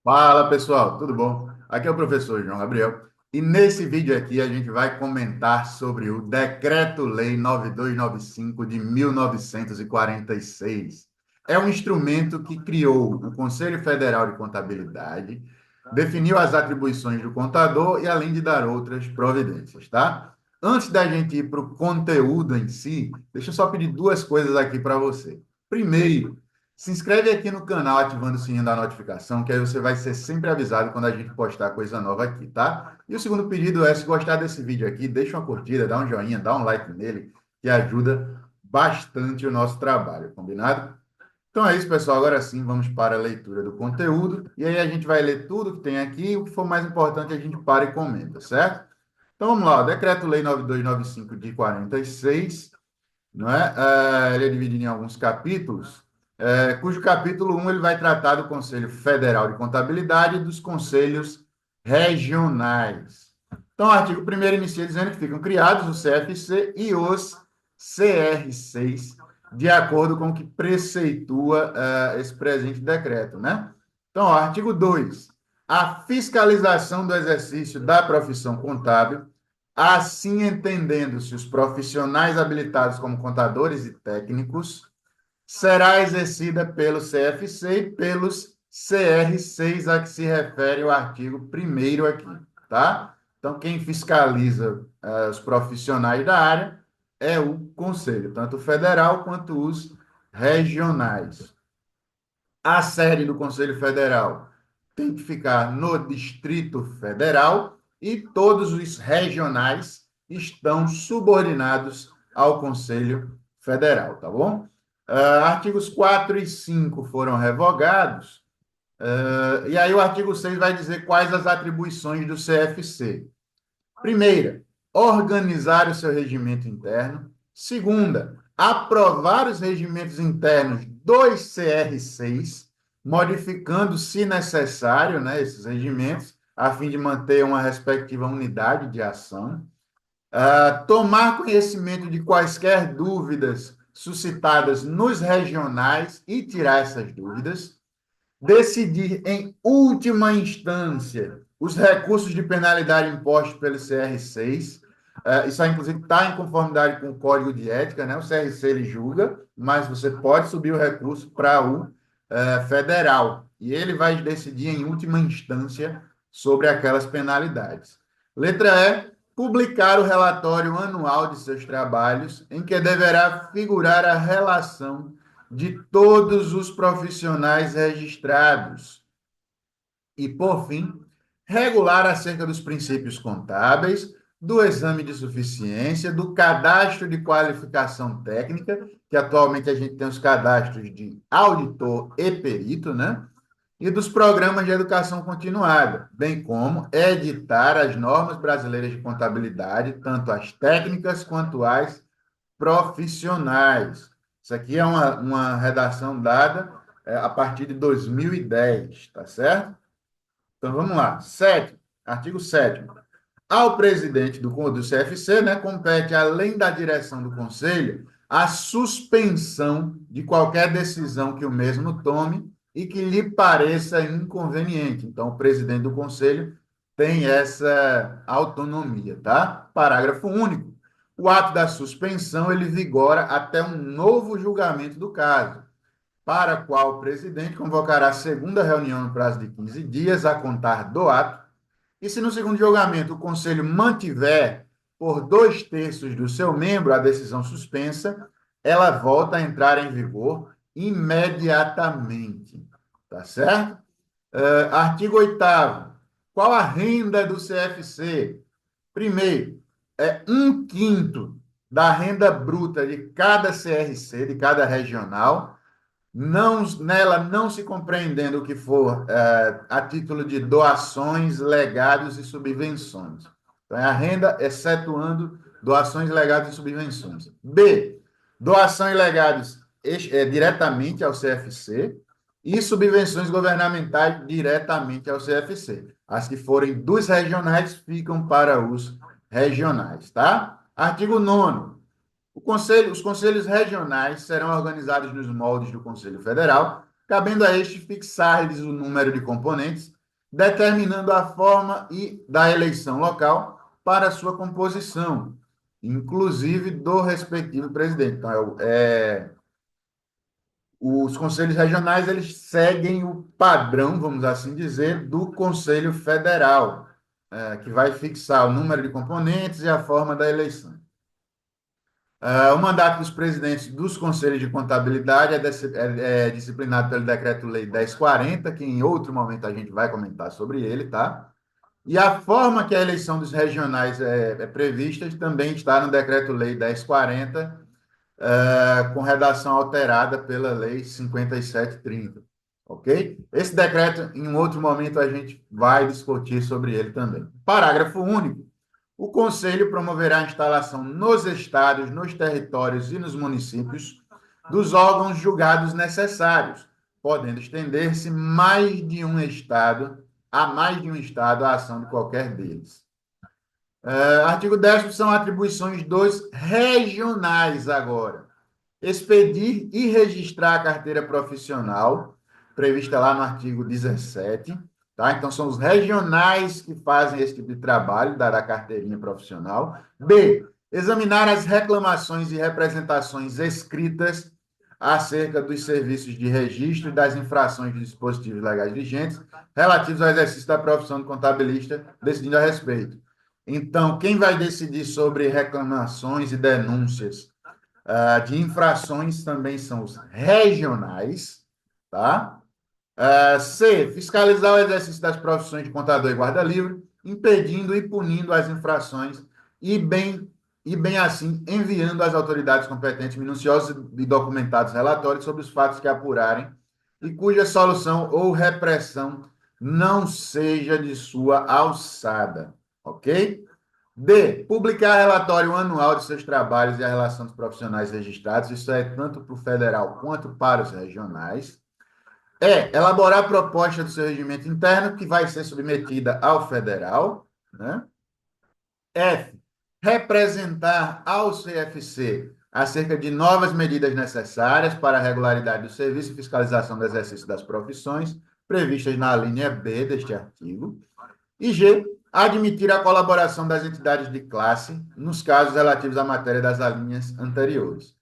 Fala pessoal, tudo bom? Aqui é o professor João Gabriel e nesse vídeo aqui a gente vai comentar sobre o Decreto-Lei 9295 de 1946. É um instrumento que criou o Conselho Federal de Contabilidade, definiu as atribuições do contador e além de dar outras providências, tá? Antes da gente ir para o conteúdo em si, deixa eu só pedir duas coisas aqui para você. Primeiro, se inscreve aqui no canal ativando o sininho da notificação, que aí você vai ser sempre avisado quando a gente postar coisa nova aqui, tá? E o segundo pedido é, se gostar desse vídeo aqui, deixa uma curtida, dá um joinha, dá um like nele, que ajuda bastante o nosso trabalho, combinado? Então é isso, pessoal. Agora sim, vamos para a leitura do conteúdo. E aí a gente vai ler tudo que tem aqui, e o que for mais importante a gente para e comenta, certo? Então vamos lá, Decreto-Lei 9295 de 46, não é? Ele é dividido em alguns capítulos, cujo capítulo 1 ele vai tratar do Conselho Federal de Contabilidade e dos conselhos regionais. Então, o artigo 1º inicia dizendo que ficam criados o CFC e os CR6, de acordo com o que preceitua esse presente decreto, né? Então, ó, artigo 2. A fiscalização do exercício da profissão contábil, assim entendendo-se os profissionais habilitados como contadores e técnicos, será exercida pelo CFC e pelos CR6 a que se refere o artigo 1º aqui, tá? Então, quem fiscaliza os profissionais da área é o Conselho, tanto o federal quanto os regionais. A sede do Conselho Federal tem que ficar no Distrito Federal e todos os regionais estão subordinados ao Conselho Federal, tá bom? Artigos 4 e 5 foram revogados, e aí o artigo 6 vai dizer quais as atribuições do CFC. Primeira, organizar o seu regimento interno. Segunda, aprovar os regimentos internos dos CR6, modificando, se necessário, né, esses regimentos, a fim de manter uma respectiva unidade de ação. Tomar conhecimento de quaisquer dúvidas suscitadas nos regionais e tirar essas dúvidas. Decidir, em última instância, os recursos de penalidade impostos pelo CR6. Isso aí, inclusive, está em conformidade com o Código de Ética, né? O CRC ele julga, mas você pode subir o recurso para o federal, e ele vai decidir em última instância sobre aquelas penalidades. Letra E, publicar o relatório anual de seus trabalhos, em que deverá figurar a relação de todos os profissionais registrados. E, por fim, regular acerca dos princípios contábeis, do exame de suficiência, do cadastro de qualificação técnica, que atualmente a gente tem os cadastros de auditor e perito, né? E dos programas de educação continuada, bem como editar as normas brasileiras de contabilidade, tanto as técnicas quanto as profissionais. Isso aqui é uma redação dada a partir de 2010, tá certo? Então vamos lá. Sétimo, artigo 7º. Ao presidente do CFC, né, compete, além da direção do conselho, a suspensão de qualquer decisão que o mesmo tome e que lhe pareça inconveniente. Então, o presidente do conselho tem essa autonomia, tá? Parágrafo único. O ato da suspensão ele vigora até um novo julgamento do caso, para a qual o presidente convocará a segunda reunião no prazo de 15 dias a contar do ato, e se no segundo julgamento o conselho mantiver por 2/3 do seu membro a decisão suspensa, ela volta a entrar em vigor imediatamente. Tá certo? Artigo 8º. Qual a renda do CFC? Primeiro, é 1/5 da renda bruta de cada CRC, de cada regional, nela não se compreendendo o que for a título de doações, legados e subvenções. Então, é a renda excetuando doações, legados e subvenções. B, doação e legados diretamente ao CFC e subvenções governamentais diretamente ao CFC. As que forem dos regionais ficam para os regionais, tá? Artigo 9º. Os conselhos regionais serão organizados nos moldes do Conselho Federal, cabendo a este fixar-lhes o número de componentes, determinando a forma e da eleição local para sua composição, inclusive do respectivo presidente. Então, os conselhos regionais eles seguem o padrão, vamos assim dizer, do Conselho Federal, que vai fixar o número de componentes e a forma da eleição. O mandato dos presidentes dos conselhos de contabilidade é disciplinado pelo Decreto-Lei 1040, que em outro momento a gente vai comentar sobre ele, tá? E a forma que a eleição dos regionais é prevista também está no Decreto-Lei 1040, com redação alterada pela Lei 5730, ok? Esse decreto, em um outro momento, a gente vai discutir sobre ele também. Parágrafo único. O Conselho promoverá a instalação nos estados, nos territórios e nos municípios dos órgãos julgados necessários, podendo estender-se a mais de um estado a ação de qualquer deles. Artigo 10º são atribuições dos regionais agora. Expedir e registrar a carteira profissional, prevista lá no artigo 17, tá? Então, são os regionais que fazem esse tipo de trabalho, da carteirinha profissional. B, examinar as reclamações e representações escritas acerca dos serviços de registro e das infrações de dispositivos legais vigentes relativos ao exercício da profissão de contabilista, decidindo a respeito. Então, quem vai decidir sobre reclamações e denúncias de infrações também são os regionais, tá? C, fiscalizar o exercício das profissões de contador e guarda-livro, impedindo e punindo as infrações e bem assim enviando às autoridades competentes minuciosos e documentados relatórios sobre os fatos que apurarem e cuja solução ou repressão não seja de sua alçada, ok? D, publicar relatório anual de seus trabalhos e a relação dos profissionais registrados, isso é tanto para o federal quanto para os regionais. E, elaborar proposta do seu regimento interno, que vai ser submetida ao federal, né? F, representar ao CFC acerca de novas medidas necessárias para a regularidade do serviço e fiscalização do exercício das profissões, previstas na linha B deste artigo. E G, admitir a colaboração das entidades de classe nos casos relativos à matéria das alíneas anteriores.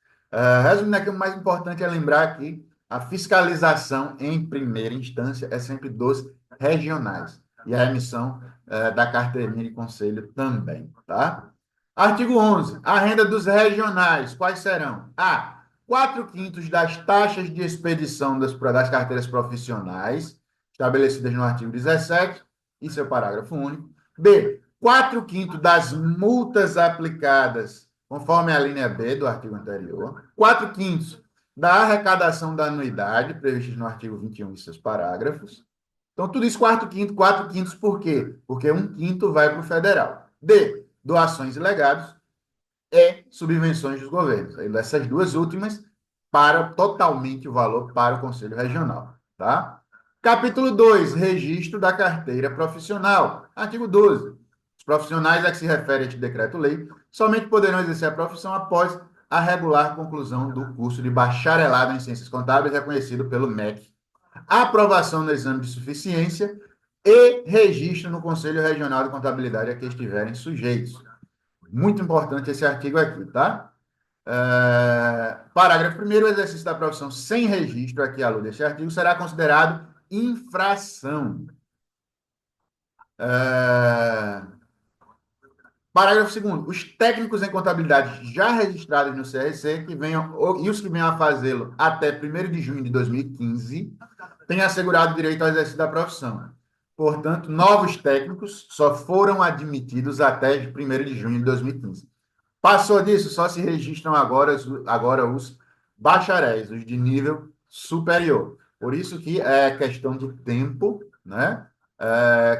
Resumindo aqui, o mais importante é lembrar que a fiscalização em primeira instância é sempre dos regionais e a emissão da carteirinha de conselho também, tá? Artigo 11. A renda dos regionais, quais serão? A. 4/5 das taxas de expedição das carteiras profissionais, estabelecidas no artigo 17, e seu parágrafo único. B. 4/5 das multas aplicadas, conforme a linha B do artigo anterior. 4/5 da arrecadação da anuidade, prevista no artigo 21 e seus parágrafos. Então, tudo isso 4/5, 4/5 por quê? Porque 1/5 vai para o federal. D. Doações e legados e subvenções dos governos. Essas duas últimas para totalmente o valor para o Conselho Regional, tá? Capítulo 2, registro da carteira profissional. Artigo 12. Os profissionais a que se refere este decreto-lei somente poderão exercer a profissão após a regular conclusão do curso de bacharelado em ciências contábeis reconhecido pelo MEC, aprovação no exame de suficiência e registro no Conselho Regional de Contabilidade a que estiverem sujeitos. Muito importante esse artigo aqui, tá? Parágrafo 1º, o exercício da profissão sem registro, aqui alude este artigo, será considerado infração. Parágrafo 2º, os técnicos em contabilidade já registrados no CRC e os que venham a fazê-lo até 1º de junho de 2015 têm assegurado direito ao exercício da profissão. Portanto, novos técnicos só foram admitidos até 1º de junho de 2015. Passou disso, só se registram agora os bacharéis, os de nível superior. Por isso que é questão de tempo, né?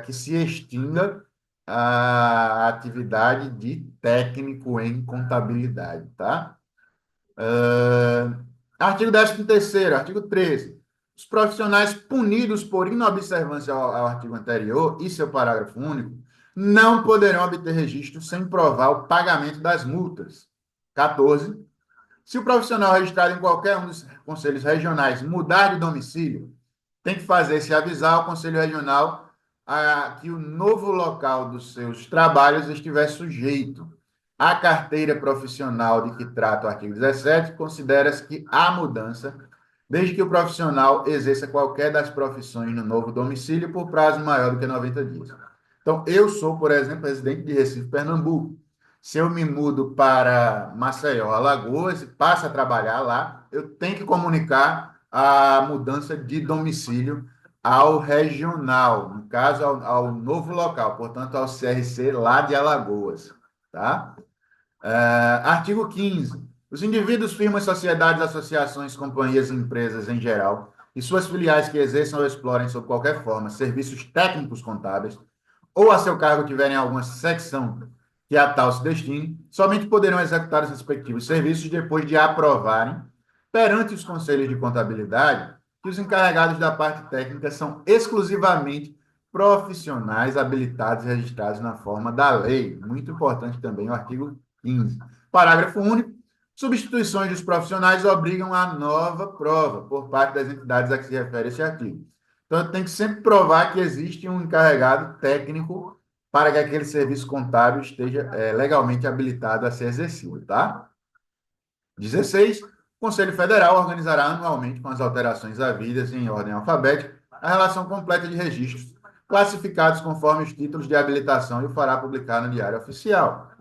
Que se extinga a atividade de técnico em contabilidade, tá? Artigo 13º, artigo 13. Os profissionais punidos por inobservância ao artigo anterior e seu parágrafo único não poderão obter registro sem provar o pagamento das multas. 14. Se o profissional registrado em qualquer um dos conselhos regionais mudar de domicílio, tem que fazer se avisar ao Conselho Regional que o novo local dos seus trabalhos estiver sujeito à carteira profissional de que trata o artigo 17, considera-se que há mudança, desde que o profissional exerça qualquer das profissões no novo domicílio por prazo maior do que 90 dias. Então, eu sou, por exemplo, residente de Recife, Pernambuco. Se eu me mudo para Maceió, Alagoas, e passo a trabalhar lá, eu tenho que comunicar a mudança de domicílio ao regional, no caso, ao novo local, portanto, ao CRC lá de Alagoas, tá? Artigo 15. Os indivíduos, firmas, sociedades, associações, companhias e empresas em geral, e suas filiais que exerçam ou explorem, sob qualquer forma, serviços técnicos contábeis, ou a seu cargo tiverem alguma secção que a tal se destine, somente poderão executar os respectivos serviços depois de aprovarem, perante os conselhos de contabilidade, que os encarregados da parte técnica são exclusivamente profissionais habilitados e registrados na forma da lei. Muito importante também o artigo 15. Parágrafo único. Substituições dos profissionais obrigam a nova prova por parte das entidades a que se refere esse artigo. Então, tem que sempre provar que existe um encarregado técnico para que aquele serviço contábil esteja legalmente habilitado a ser exercido, tá? 16. O Conselho Federal organizará anualmente, com as alterações havidas em ordem alfabética, a relação completa de registros, classificados conforme os títulos de habilitação, e o fará publicar no Diário Oficial.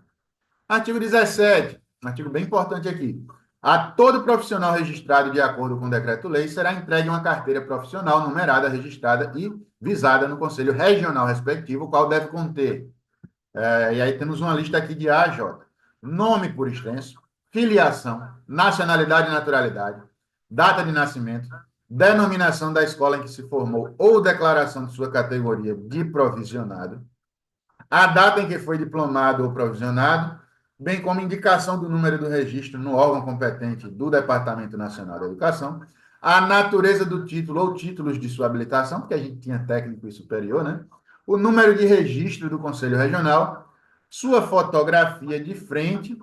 Artigo 17, um artigo bem importante aqui. A todo profissional registrado de acordo com o decreto-lei será entregue uma carteira profissional numerada, registrada e visada no Conselho Regional respectivo, o qual deve conter, e aí temos uma lista aqui de A a J: nome por extenso, filiação, nacionalidade e naturalidade, data de nascimento, denominação da escola em que se formou ou declaração de sua categoria de provisionado, a data em que foi diplomado ou provisionado, bem como indicação do número do registro no órgão competente do Departamento Nacional da Educação, a natureza do título ou títulos de sua habilitação, porque a gente tinha técnico e superior, né? O número de registro do Conselho Regional, sua fotografia de frente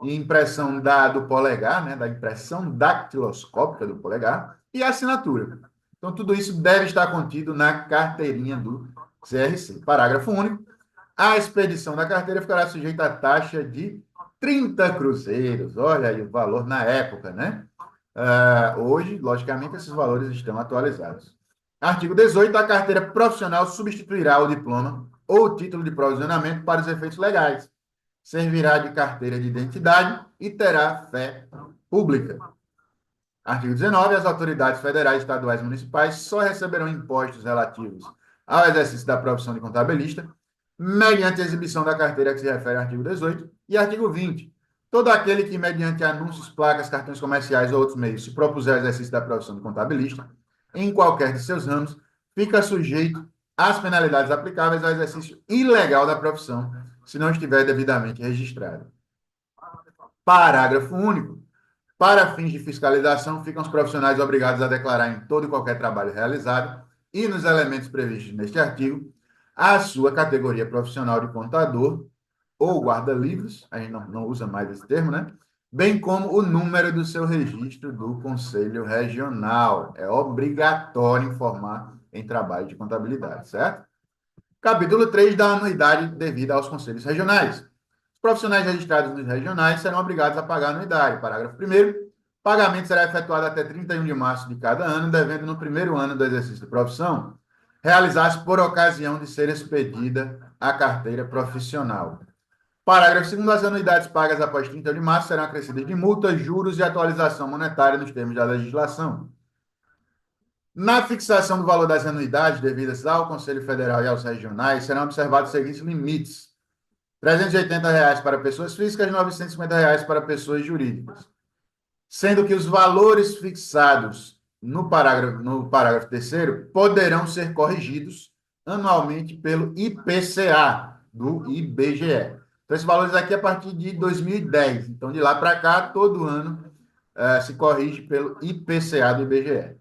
e impressão do polegar, né? Da impressão dactiloscópica do polegar, e a assinatura. Então, tudo isso deve estar contido na carteirinha do CRC. Parágrafo único. A expedição da carteira ficará sujeita à taxa de 30 cruzeiros. Olha aí o valor na época, né? Hoje, logicamente, esses valores estão atualizados. Artigo 18. A carteira profissional substituirá o diploma ou o título de provisionamento para os efeitos legais. Servirá de carteira de identidade e terá fé pública. Artigo 19. As autoridades federais, estaduais e municipais só receberão impostos relativos ao exercício da profissão de contabilista mediante a exibição da carteira que se refere ao artigo 18. E artigo 20. Todo aquele que, mediante anúncios, placas, cartões comerciais ou outros meios, se propuser o exercício da profissão de contabilista, em qualquer de seus ramos, fica sujeito às penalidades aplicáveis ao exercício ilegal da profissão, se não estiver devidamente registrado. Parágrafo único. Para fins de fiscalização, ficam os profissionais obrigados a declarar em todo e qualquer trabalho realizado e nos elementos previstos neste artigo a sua categoria profissional de contador ou guarda-livros, a gente não usa mais esse termo, né? Bem como o número do seu registro do Conselho Regional. É obrigatório informar em trabalho de contabilidade, certo? Capítulo 3 da anuidade devida aos conselhos regionais. Os profissionais registrados nos regionais serão obrigados a pagar a anuidade. Parágrafo 1º. Pagamento será efetuado até 31 de março de cada ano, devendo no primeiro ano do exercício de profissão realizar-se por ocasião de ser expedida a carteira profissional. Parágrafo 2º. As anuidades pagas após 30 de março serão acrescidas de multas, juros e atualização monetária nos termos da legislação. Na fixação do valor das anuidades devidas ao Conselho Federal e aos regionais, serão observados os seguintes limites: R$ 380 para pessoas físicas e R$ 950 para pessoas jurídicas. Sendo que os valores fixados no parágrafo 3º poderão ser corrigidos anualmente pelo IPCA do IBGE. Então, esses valores aqui a partir de 2010. Então, de lá para cá, todo ano se corrige pelo IPCA do IBGE.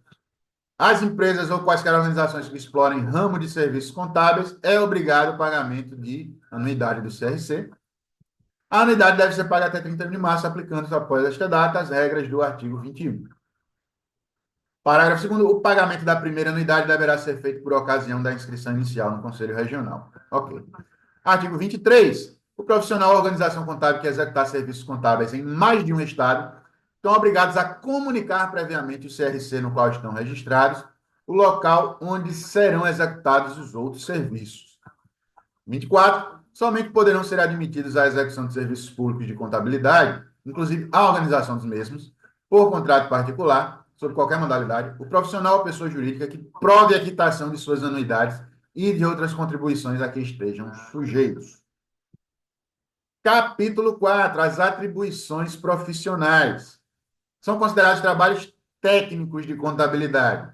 As empresas ou quaisquer organizações que explorem ramo de serviços contábeis é obrigado o pagamento de anuidade do CRC. A anuidade deve ser paga até 30 de março, aplicando-se após esta data as regras do artigo 21. Parágrafo segundo, o pagamento da primeira anuidade deverá ser feito por ocasião da inscrição inicial no Conselho Regional. Ok. Artigo 23. O profissional ou organização contábil que executar serviços contábeis em mais de um estado estão obrigados a comunicar previamente o CRC no qual estão registrados, o local onde serão executados os outros serviços. 24. Somente poderão ser admitidos à execução de serviços públicos de contabilidade, inclusive a organização dos mesmos, por contrato particular, sob qualquer modalidade, o profissional ou pessoa jurídica que prove a quitação de suas anuidades e de outras contribuições a que estejam sujeitos. Capítulo 4. As atribuições profissionais. São considerados trabalhos técnicos de contabilidade,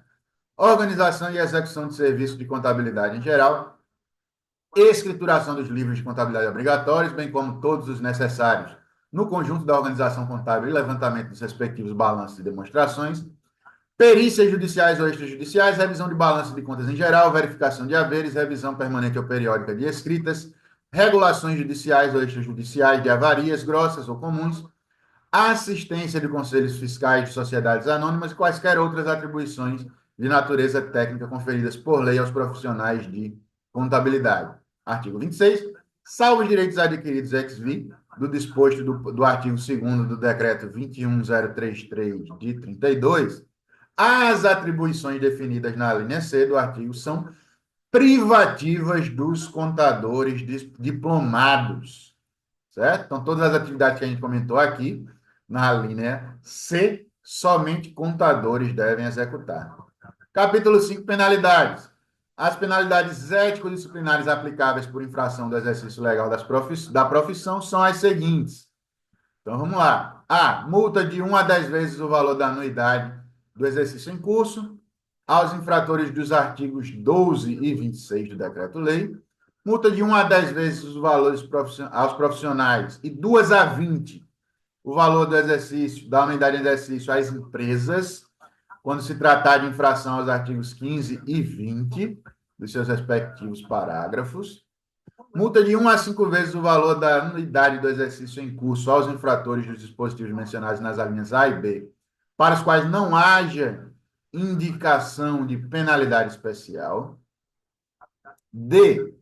organização e execução de serviços de contabilidade em geral, escrituração dos livros de contabilidade obrigatórios, bem como todos os necessários no conjunto da organização contábil e levantamento dos respectivos balanços e demonstrações, perícias judiciais ou extrajudiciais, revisão de balanço de contas em geral, verificação de haveres, revisão permanente ou periódica de escritas, regulações judiciais ou extrajudiciais de avarias grossas ou comuns, assistência de conselhos fiscais de sociedades anônimas e quaisquer outras atribuições de natureza técnica conferidas por lei aos profissionais de contabilidade. Artigo 26. Salvo os direitos adquiridos ex vi, do disposto do artigo 2º do Decreto 21033 de 32, as atribuições definidas na linha C do artigo são privativas dos contadores diplomados, certo? Então, todas as atividades que a gente comentou aqui, na linha C, somente contadores devem executar. Capítulo 5, penalidades. As penalidades ético-disciplinares aplicáveis por infração do exercício legal da profissão são as seguintes. Então, vamos lá. A. Multa de 1 a 10 vezes o valor da anuidade do exercício em curso aos infratores dos artigos 12 e 26 do Decreto-Lei. Multa de 1 a 10 vezes os valores aos profissionais e 2 a 20 o valor do exercício, da unidade de exercício às empresas, quando se tratar de infração aos artigos 15 e 20 dos seus respectivos parágrafos. Multa de 1 a 5 vezes o valor da anuidade do exercício em curso aos infratores dos dispositivos mencionados nas alíneas A e B, para os quais não haja indicação de penalidade especial. D.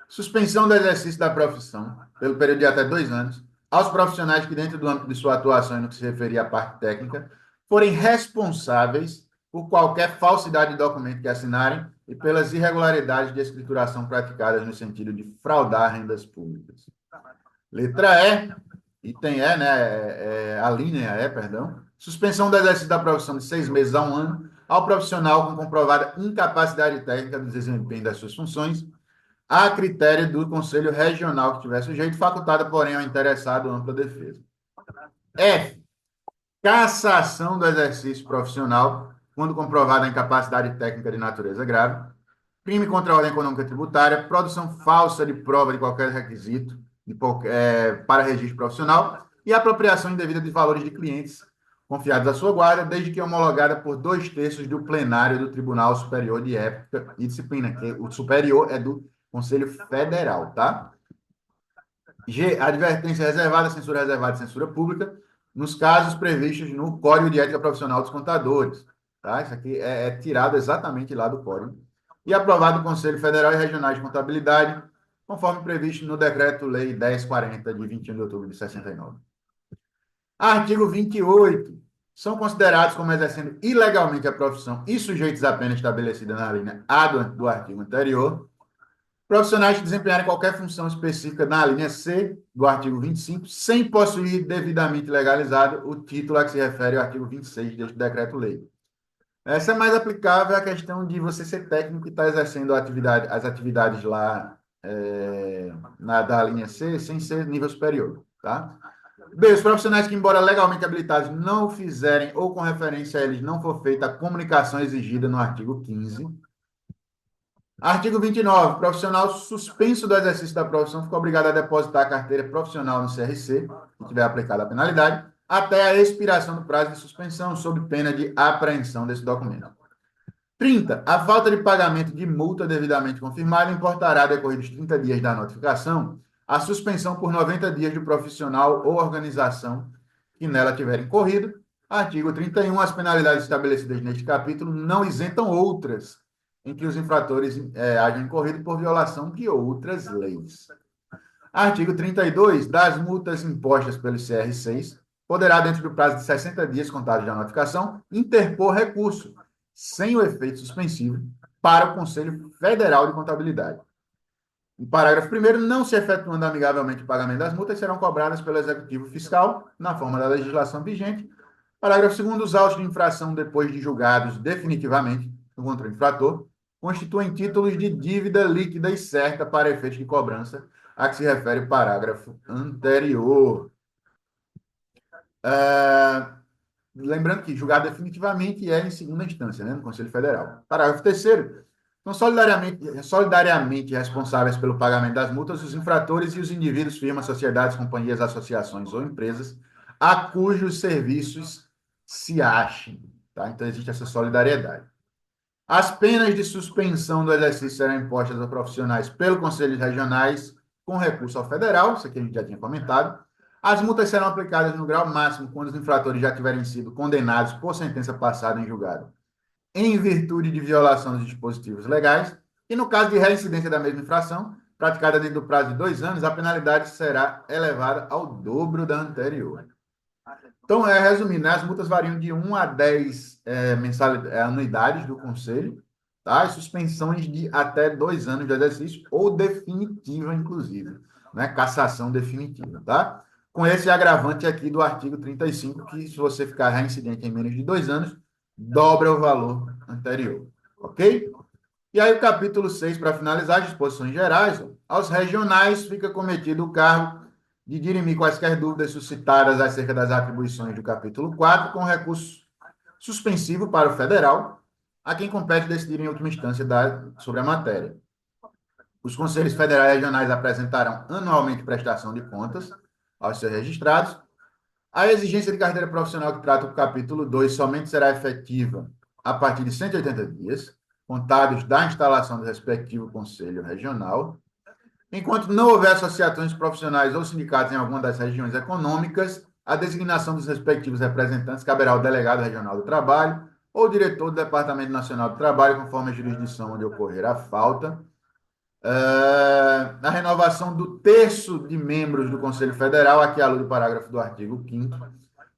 Suspensão do exercício da profissão, pelo período de até 2 anos, aos profissionais que, dentro do âmbito de sua atuação e no que se referir à parte técnica, forem responsáveis por qualquer falsidade de documento que assinarem e pelas irregularidades de escrituração praticadas no sentido de fraudar rendas públicas. Letra E, item E, né, a linha E, perdão, suspensão do exercício da profissão de 6 meses a 1 ano ao profissional com comprovada incapacidade técnica do desempenho das suas funções, a critério do Conselho Regional que tiver sujeito, facultada, porém, ao interessado ampla defesa. F. Cassação do exercício profissional, quando comprovada a incapacidade técnica de natureza grave, crime contra a ordem econômica tributária, produção falsa de prova de qualquer requisito para registro profissional e apropriação indevida de valores de clientes confiados à sua guarda, desde que homologada por 2/3 do plenário do Tribunal Superior de Ética e Disciplina, que o superior é do Conselho Federal, tá? G. Advertência reservada, censura reservada e censura pública, nos casos previstos no Código de Ética Profissional dos Contadores, tá? Isso aqui é tirado exatamente lá do Código. E aprovado no Conselho Federal e Regionais de Contabilidade, conforme previsto no Decreto-Lei 1040, de 21 de outubro de 69. Artigo 28. São considerados como exercendo ilegalmente a profissão e sujeitos à pena estabelecida na linha A do artigo anterior, profissionais que desempenharem qualquer função específica na linha C do artigo 25, sem possuir devidamente legalizado o título a que se refere ao artigo 26 deste decreto-lei. Essa é mais aplicável à questão de você ser técnico e estar exercendo as atividades lá da linha C sem ser nível superior, tá? B. Os profissionais que, embora legalmente habilitados, não o fizerem ou com referência a eles não for feita a comunicação exigida no artigo 15. Artigo 29. Profissional suspenso do exercício da profissão fica obrigado a depositar a carteira profissional no CRC, que tiver aplicado a penalidade, até a expiração do prazo de suspensão, sob pena de apreensão desse documento. 30. A falta de pagamento de multa devidamente confirmada importará, decorridos 30 dias da notificação, a suspensão por 90 dias do profissional ou organização que nela tiver incorrido. Artigo 31. As penalidades estabelecidas neste capítulo não isentam outras em que os infratores hajam incorrido por violação de outras leis. Artigo 32. Das multas impostas pelo CR6, poderá, dentro do prazo de 60 dias contados da notificação, interpor recurso, sem o efeito suspensivo, para o Conselho Federal de Contabilidade. No parágrafo 1º, não se efetuando amigavelmente o pagamento das multas, serão cobradas pelo Executivo Fiscal, na forma da legislação vigente. Parágrafo 2º, os autos de infração, depois de julgados definitivamente contra o infrator, constituem títulos de dívida líquida e certa para efeito de cobrança, a que se refere o parágrafo anterior. Lembrando que julgar definitivamente é em segunda instância, né, no Conselho Federal. Parágrafo 3º. São solidariamente responsáveis pelo pagamento das multas os infratores e os indivíduos, firmas, sociedades, companhias, associações ou empresas a cujos serviços se achem. Tá? Então, existe essa solidariedade. As penas de suspensão do exercício serão impostas aos profissionais pelo Conselhos Regionais com recurso ao federal, isso aqui a gente já tinha comentado. As multas serão aplicadas no grau máximo quando os infratores já tiverem sido condenados por sentença passada em julgado em virtude de violação dos dispositivos legais, e no caso de reincidência da mesma infração, praticada dentro do prazo de 2 anos, a penalidade será elevada ao dobro da anterior. Então, resumindo, né, as multas variam de 1 a 10 anuidades do Conselho, tá? E suspensões de até 2 anos de exercício, ou definitiva, inclusive, né? Cassação definitiva, tá? Com esse agravante aqui do artigo 35, que se você ficar reincidente em menos de 2 anos, dobra o valor anterior, ok? E aí o capítulo 6, para finalizar as disposições gerais, ó, aos regionais fica cometido o cargo de dirimir quaisquer dúvidas suscitadas acerca das atribuições do capítulo 4, com recurso suspensivo para o federal, a quem compete decidir em última instância sobre a matéria. Os conselhos federais e regionais apresentarão anualmente prestação de contas aos seus registrados. A exigência de carteira profissional que trata o capítulo 2 somente será efetiva a partir de 180 dias, contados da instalação do respectivo conselho regional. Enquanto não houver associações profissionais ou sindicatos em alguma das regiões econômicas, a designação dos respectivos representantes caberá ao delegado regional do trabalho ou diretor do Departamento Nacional do Trabalho, conforme a jurisdição onde ocorrer a falta. A renovação do terço de membros do Conselho Federal, aqui à luz do parágrafo do artigo 5º,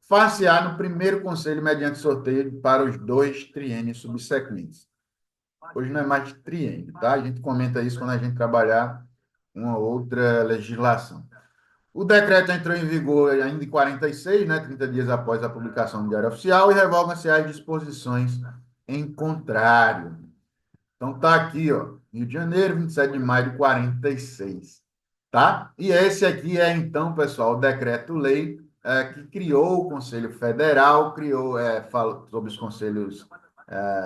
far-se-á no primeiro conselho mediante sorteio para os 2 triênios subsequentes. Hoje não é mais triênio, tá? A gente comenta isso quando a gente trabalhar uma outra legislação. O decreto entrou em vigor ainda em 46, né, 30 dias após a publicação do Diário Oficial, e revogam-se as disposições em contrário. Então, tá aqui, ó, Rio de Janeiro, 27 de maio de 46, tá? E esse aqui é, então, pessoal, o decreto-lei que criou o Conselho Federal, fala sobre os conselhos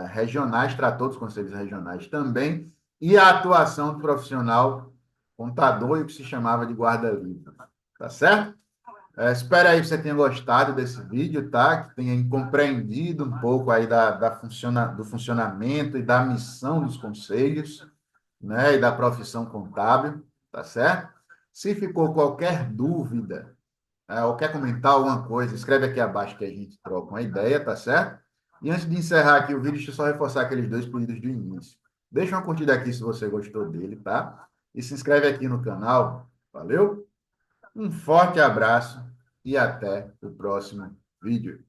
regionais, tratou dos conselhos regionais também, e a atuação do profissional contador e o que se chamava de guarda-livros, tá certo? Espero aí que você tenha gostado desse vídeo, tá? Que tenha compreendido um pouco aí do funcionamento e da missão dos conselhos, né? E da profissão contábil, tá certo? Se ficou qualquer dúvida, ou quer comentar alguma coisa, escreve aqui abaixo que a gente troca uma ideia, tá certo? E antes de encerrar aqui o vídeo, deixa eu só reforçar aqueles 2 pedidos do início. Deixa uma curtida aqui se você gostou dele, tá? E se inscreve aqui no canal. Valeu? Um forte abraço e até o próximo vídeo.